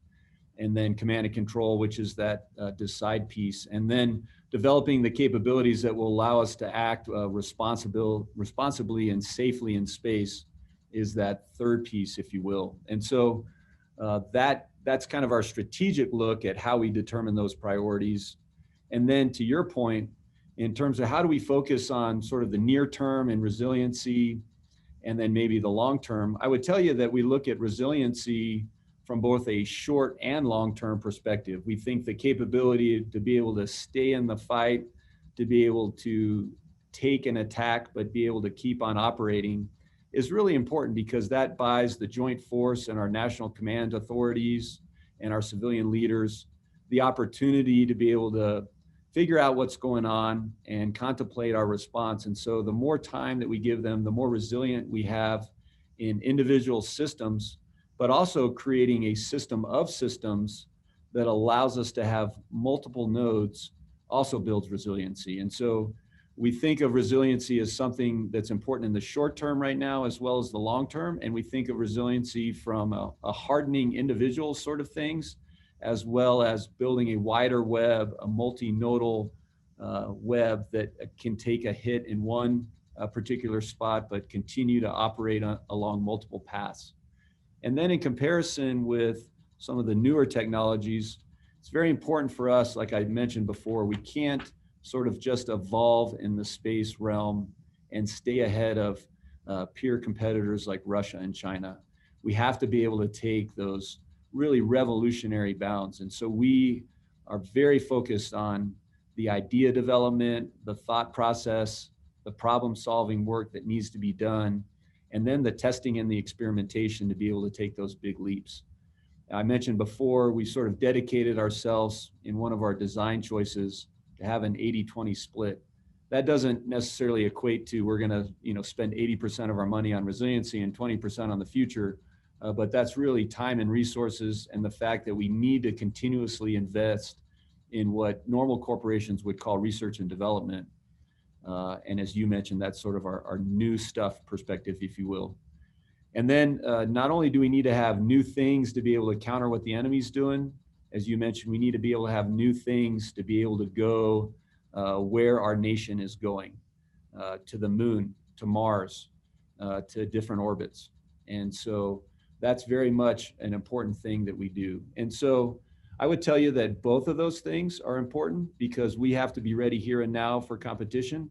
Speaker 2: And then command and control, which is that decide piece. And then developing the capabilities that will allow us to act responsibly and safely in space is that third piece, if you will. And so that's kind of our strategic look at how we determine those priorities. And then to your point, in terms of how do we focus on sort of the near term and resiliency, and then maybe the long term, I would tell you that we look at resiliency from both a short and long-term perspective. We think the capability to be able to stay in the fight, to be able to take an attack, but be able to keep on operating is really important, because that buys the joint force and our national command authorities and our civilian leaders the opportunity to be able to figure out what's going on and contemplate our response. And so the more time that we give them, the more resilient we have in individual systems, but also creating a system of systems that allows us to have multiple nodes also builds resiliency. And so we think of resiliency as something that's important in the short term right now, as well as the long term. And we think of resiliency from a hardening individual sort of things, as well as building a wider web, a multi-nodal web that can take a hit in one particular spot, but continue to operate along multiple paths. And then in comparison with some of the newer technologies, it's very important for us, like I mentioned before, we can't sort of just evolve in the space realm and stay ahead of peer competitors like Russia and China. We have to be able to take those really revolutionary bounds. And so we are very focused on the idea development, the thought process, the problem solving work that needs to be done, and then the testing and the experimentation to be able to take those big leaps. I mentioned before, we sort of dedicated ourselves in one of our design choices to have an 80-20 split. That doesn't necessarily equate to we're gonna spend 80% of our money on resiliency and 20% on the future, but that's really time and resources, and the fact that we need to continuously invest in what normal corporations would call research and development. And as you mentioned, that's sort of our new stuff perspective, if you will. And then not only do we need to have new things to be able to counter what the enemy's doing, as you mentioned, we need to be able to have new things to be able to go where our nation is going, to the moon, to Mars, to different orbits. And so that's very much an important thing that we do. And so I would tell you that both of those things are important, because we have to be ready here and now for competition,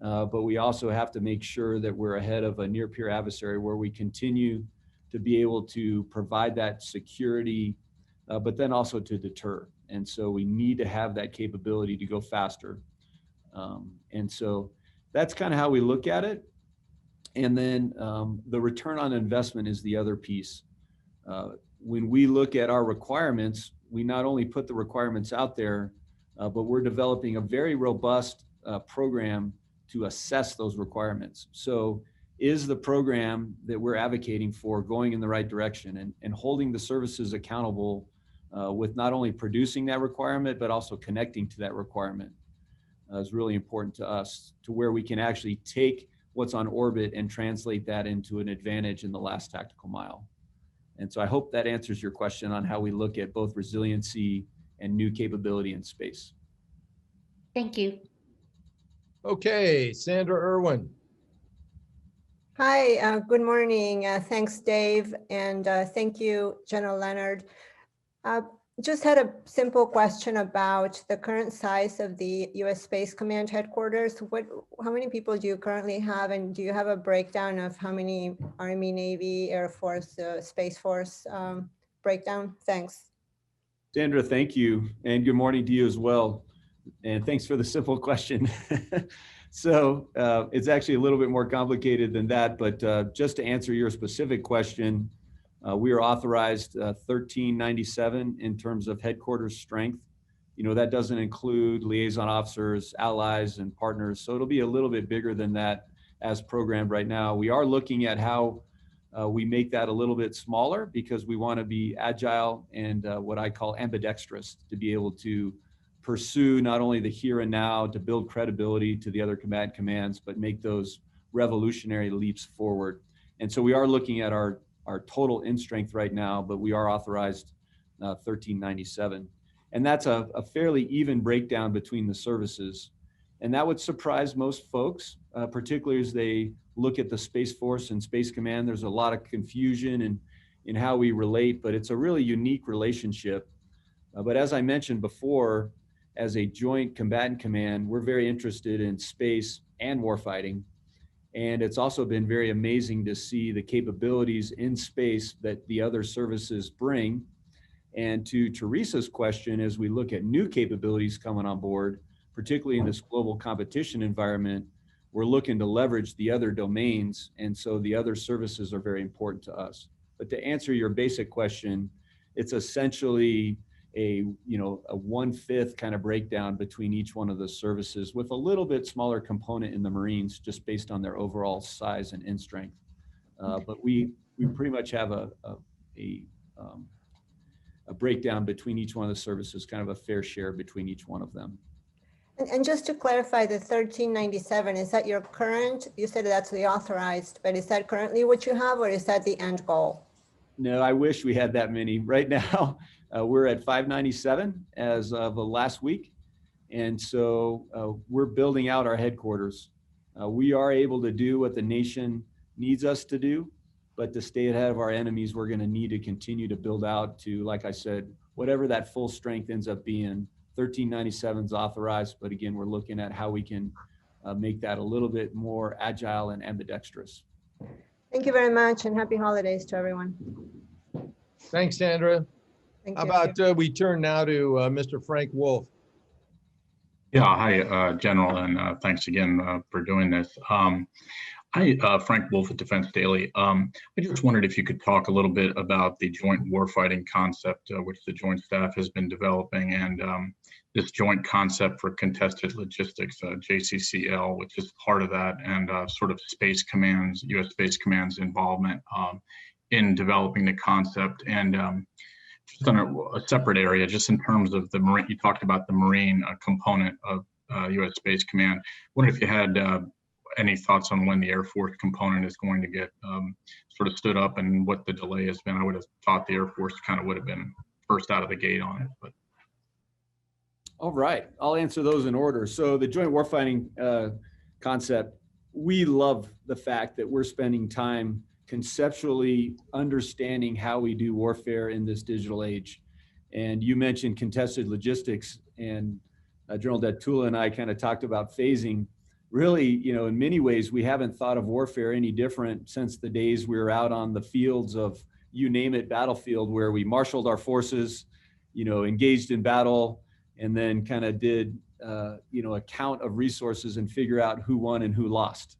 Speaker 2: but we also have to make sure that we're ahead of a near peer adversary where we continue to be able to provide that security, but then also to deter. And so we need to have that capability to go faster. And so that's kind of how we look at it. And then the return on investment is the other piece. When we look at our requirements, we not only put the requirements out there, but we're developing a very robust program to assess those requirements. So is the program that we're advocating for going in the right direction, and holding the services accountable with not only producing that requirement, but also connecting to that requirement is really important to us, to where we can actually take what's on orbit and translate that into an advantage in the last tactical mile. And so I hope that answers your question on how we look at both resiliency and new capability in space.
Speaker 3: Thank you.
Speaker 1: Okay, Sandra Irwin.
Speaker 4: Hi, good morning. Thanks, Dave, and thank you, General Leonard. Just had a simple question about the current size of the U.S. Space Command headquarters. How many people do you currently have, and do you have a breakdown of how many Army, Navy, Air Force, Space Force breakdown? Thanks.
Speaker 2: Sandra, thank you, and good morning to you as well. And thanks for the simple question. So it's actually a little bit more complicated than that, but just to answer your specific question, we are authorized 1397 in terms of headquarters strength. that doesn't include liaison officers, allies, and partners. So it'll be a little bit bigger than that as programmed right now. We are looking at how we make that a little bit smaller because we want to be agile and what I call ambidextrous, to be able to pursue not only the here and now to build credibility to the other combatant commands, but make those revolutionary leaps forward. And so we are looking at our total in strength right now, but we are authorized 1397. And that's a fairly even breakdown between the services. And that would surprise most folks, particularly as they look at the Space Force and Space Command. There's a lot of confusion in how we relate, but it's a really unique relationship. But as I mentioned before, as a joint combatant command, we're very interested in space and warfighting. And it's also been very amazing to see the capabilities in space that the other services bring. And to Teresa's question, as we look at new capabilities coming on board, particularly in this global competition environment, we're looking to leverage the other domains. And so the other services are very important to us. But to answer your basic question, it's essentially a 1/5 kind of breakdown between each one of the services, with a little bit smaller component in the Marines, just based on their overall size and in strength. But we pretty much have a breakdown between each one of the services, kind of a fair share between each one of them.
Speaker 4: And just to clarify, the 1397, is that your current, you said that's the authorized, but is that currently what you have, or is that the end goal?
Speaker 2: No, I wish we had that many. Right now, we're at 597 as of last week. And so we're building out our headquarters. We are able to do what the nation needs us to do, but to stay ahead of our enemies, we're going to need to continue to build out to, like I said, whatever that full strength ends up being. 1397 is authorized, but again, we're looking at how we can make that a little bit more agile and ambidextrous.
Speaker 4: Thank you very much, and happy holidays to everyone.
Speaker 1: Thanks, Sandra.
Speaker 4: Thank
Speaker 1: How
Speaker 4: you.
Speaker 1: about we turn now to Mr. Frank Wolf?
Speaker 5: Yeah, hi, General, and thanks again for doing this. Hi, Frank Wolf at Defense Daily. I just wondered if you could talk a little bit about the joint warfighting concept, which the Joint Staff has been developing, and this joint concept for contested logistics, JCCL, which is part of that, and sort of Space Command's, U.S. Space Command's involvement in developing the concept. And just on a separate area, just in terms of the Marine, you talked about the Marine component of U.S. Space Command. I wonder if you had any thoughts on when the Air Force component is going to get sort of stood up and what the delay has been. I would have thought the Air Force kind of would have been first out of the gate on it. But
Speaker 2: all right, I'll answer those in order. So the joint warfighting concept, we love the fact that we're spending time conceptually understanding how we do warfare in this digital age. And you mentioned contested logistics, and General Deptula and I kind of talked about phasing. Really, in many ways, we haven't thought of warfare any different since the days we were out on the fields of, you name it, battlefield, where we marshaled our forces, engaged in battle, and then kind of did, a count of resources and figure out who won and who lost.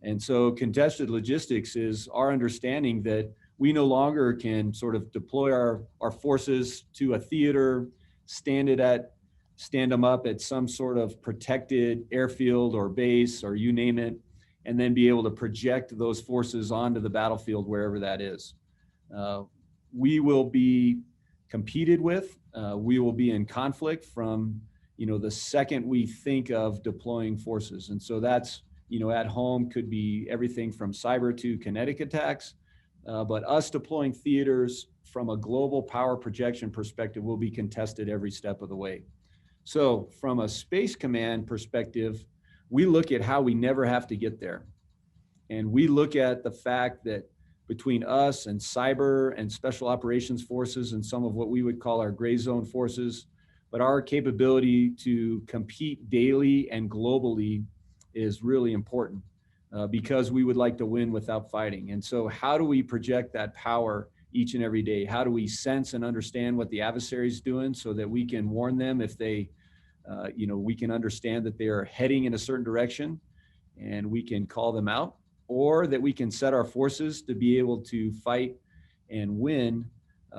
Speaker 2: And so contested logistics is our understanding that we no longer can sort of deploy our forces to a theater, stand them up at some sort of protected airfield or base, or you name it, and then be able to project those forces onto the battlefield wherever that is. We will be competed with. We will be in conflict from, the second we think of deploying forces. And so that's, at home could be everything from cyber to kinetic attacks, but us deploying theaters from a global power projection perspective will be contested every step of the way. So from a Space Command perspective, we look at how we never have to get there. And we look at the fact that between us and cyber and special operations forces and some of what we would call our gray zone forces, but our capability to compete daily and globally is really important because we would like to win without fighting. And so how do we project that power each and every day? How do we sense and understand what the adversary is doing so that we can warn them if they, we can understand that they are heading in a certain direction and we can call them out, or that we can set our forces to be able to fight and win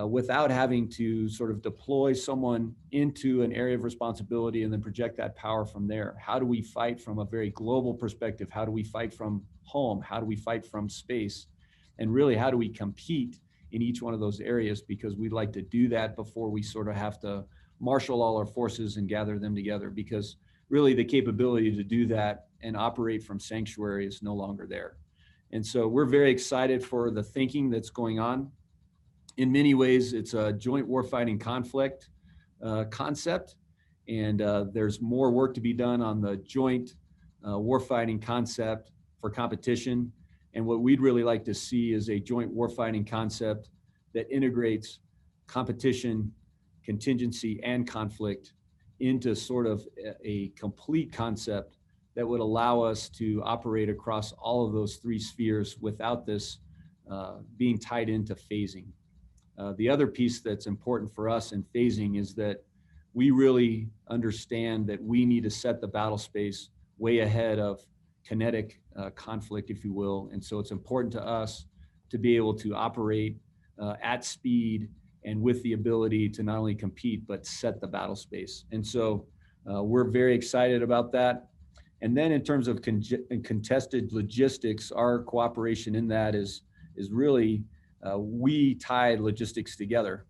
Speaker 2: without having to sort of deploy someone into an area of responsibility and then project that power from there. How do we fight from a very global perspective? How do we fight from home? How do we fight from space? And really, how do we compete in each one of those areas? Because we'd like to do that before we sort of have to marshal all our forces and gather them together, because really the capability to do that and operate from sanctuary is no longer there. And so we're very excited for the thinking that's going on. In many ways, it's a joint warfighting conflict concept, and there's more work to be done on the joint warfighting concept for competition. And what we'd really like to see is a joint warfighting concept that integrates competition, contingency, and conflict into sort of a complete concept that would allow us to operate across all of those three spheres without this being tied into phasing. The other piece that's important for us in phasing is that we really understand that we need to set the battle space way ahead of kinetic conflict, if you will. And so it's important to us to be able to operate at speed and with the ability to not only compete, but set the battle space. And so we're very excited about that. And then in terms of contested logistics, our cooperation in that is really, we tie logistics together.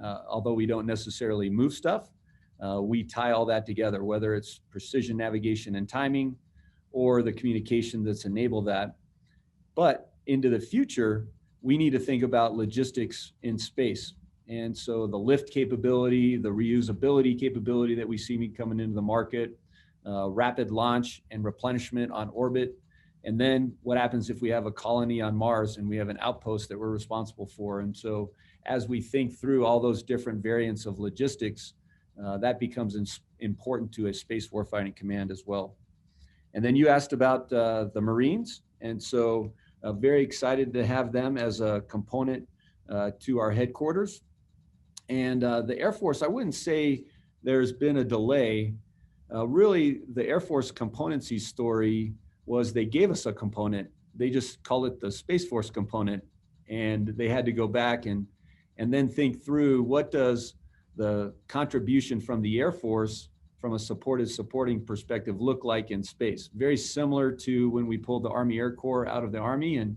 Speaker 2: Although we don't necessarily move stuff, we tie all that together, whether it's precision navigation and timing or the communication that's enabled that. But into the future, we need to think about logistics in space. And so the lift capability, the reusability capability that we see coming into the market, rapid launch and replenishment on orbit. And then what happens if we have a colony on Mars and we have an outpost that we're responsible for? And so as we think through all those different variants of logistics, that becomes important to a space warfighting command as well. And then you asked about the Marines. And so very excited to have them as a component to our headquarters. And the Air Force, I wouldn't say there's been a delay. Really, the Air Force componency story was they gave us a component. They just call it the Space Force component. And they had to go back and then think through, what does the contribution from the Air Force from a supporting perspective look like in space? Very similar to when we pulled the Army Air Corps out of the Army and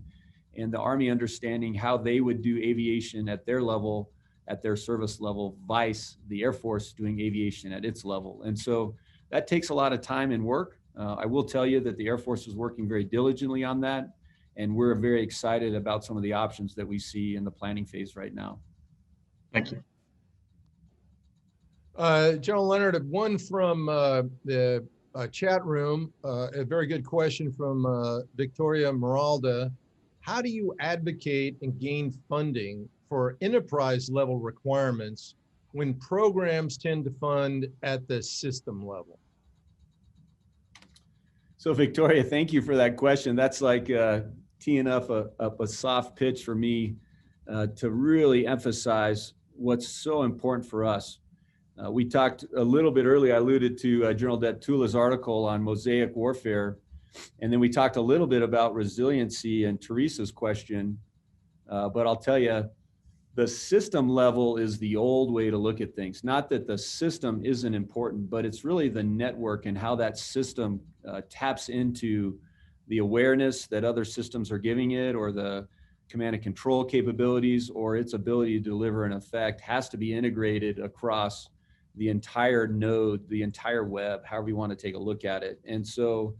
Speaker 2: the Army understanding how they would do aviation at their level, at their service level, vice the Air Force doing aviation at its level. And so that takes a lot of time and work. I will tell you that the Air Force is working very diligently on that, and we're very excited about some of the options that we see in the planning phase right now.
Speaker 5: Thank you.
Speaker 1: General Leonard, one from the chat room, a very good question from Victoria Meralda. How do you advocate and gain funding for enterprise level requirements when programs tend to fund at the system level?
Speaker 2: So Victoria, thank you for that question. That's like teeing up a soft pitch for me to really emphasize what's so important for us. We talked a little bit earlier, I alluded to General Deptula's article on mosaic warfare. And then we talked a little bit about resiliency and Teresa's question. But I'll tell you, the system level is the old way to look at things. Not that the system isn't important, but it's really the network and how that system taps into the awareness that other systems are giving it, or the command and control capabilities, or its ability to deliver an effect has to be integrated across the entire node, the entire web, however you want to take a look at it. And so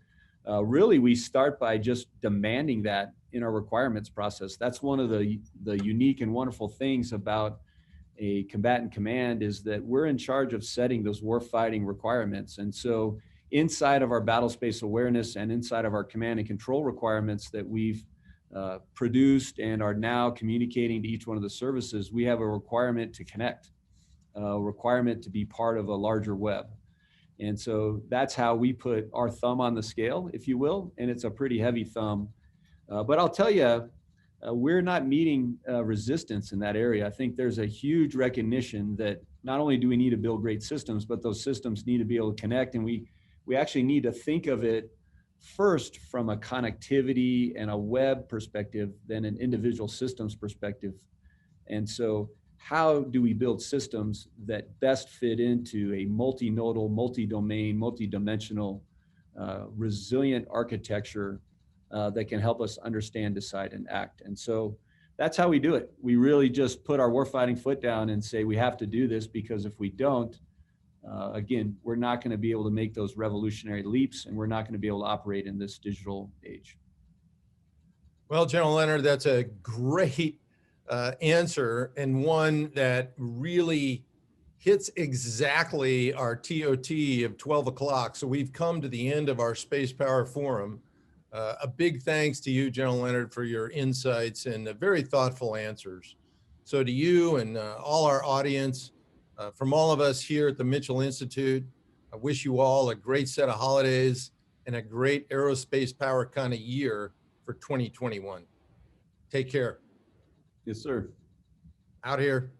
Speaker 2: really we start by just demanding that in our requirements process. That's one of the unique and wonderful things about a combatant command, is that we're in charge of setting those warfighting requirements. And so inside of our battle space awareness and inside of our command and control requirements that we've produced and are now communicating to each one of the services, we have a requirement to connect, a requirement to be part of a larger web. And so that's how we put our thumb on the scale, if you will, and it's a pretty heavy thumb. But I'll tell you, we're not meeting resistance in that area. I think there's a huge recognition that not only do we need to build great systems, but those systems need to be able to connect. And we actually need to think of it first from a connectivity and a web perspective than an individual systems perspective. And so how do we build systems that best fit into a multinodal, multi-domain, multi-dimensional, resilient architecture that can help us understand, decide, and act. And so that's how we do it. We really just put our warfighting foot down and say we have to do this, because if we don't, again, we're not going to be able to make those revolutionary leaps, and we're not going to be able to operate in this digital age.
Speaker 1: Well, General Leonard, that's a great answer, and one that really hits exactly our TOT of 12 o'clock. So we've come to the end of our Space Power Forum. A big thanks to you, General Leonard, for your insights and very thoughtful answers. So to you and all our audience, from all of us here at the Mitchell Institute, I wish you all a great set of holidays and a great aerospace power kind of year for 2021. Take care.
Speaker 2: Yes, sir.
Speaker 1: Out here.